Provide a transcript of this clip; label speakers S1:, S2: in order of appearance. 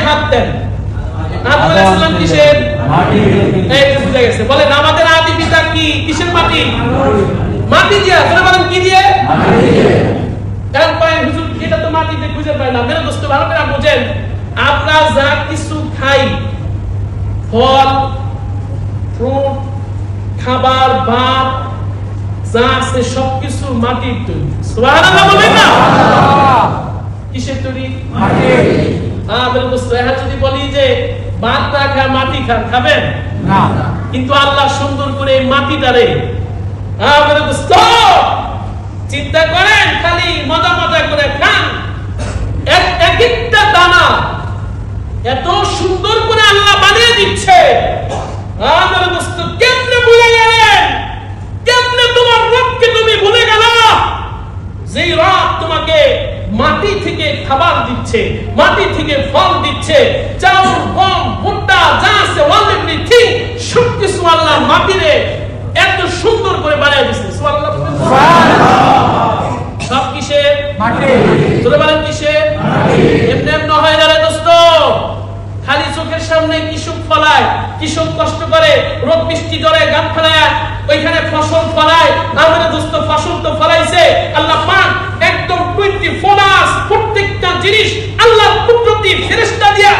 S1: হাত দেন। আদম আলাইহিস সালাম কিসের মাটি? এই যে বুঝা গেছে। বলেন আমাদের আদি পিতা কি কিসের মাটি? মাটি দিয়া। তোরা বলেন কি দিয়ে? মাটি দিয়ে। কারণ পায় হুজুর এটা তো মাটিতে খুঁজে পায় না। মেরে দোস্ত ভালো করে বুঝেন, আমরা যা কিছু খাই, ফল, ফ্রুট, খাবার, ভাত যা আছে সবকিছু মাটির তৈরি। সুবহানাল্লাহ বলেন না? কিসের তৈরি? মাটির। মেরে দোস্ত এখন যদি বলি যে ভাত না খায় মাটি খান, খাবেন না? কিন্তু আল্লাহ সুন্দর করে এই মাটিটারে মেরে দোস্ত চিন্তা করেন, খালি মজা মজা করে খান। এক একটা দানা এত সুন্দর করে আল্লাহ বানিয়ে দিচ্ছে। মেরে দোস্ত কেমনে ভুলে গেলেন? কেমনে তোমার রবকে তুমি ভুলে গেলা? যেই রব তোমাকে মাটি থেকে খাবার দিচ্ছে, মাটি থেকে ফল দিচ্ছে, চাউল, গম, ভুট্টা যা আছে এভরিথিং সবকিছু আল্লাহ মাটিরে এত সুন্দর করে বানিয়ে দিচ্ছে। সুবহানাল্লাহ। সব কিসের? মাটি। তোরা বলেন কিসের? মাটি। এমনি এমনি হয় না রে দোস্ত। খালি চোখের সামনে কৃষক ফলায়, কৃষক কষ্ট করে, রোদ বৃষ্টি ধরে গান ফলায়, ওইখানে ফসল ফলায়। আমাদের দোস্ত ফসল তো ফলাইছে আল্লাহ পাক একদম 24 আওয়ার্স প্রত্যেকটা জিনিস আল্লাহর কুদরতি ফেরেশতা দিয়া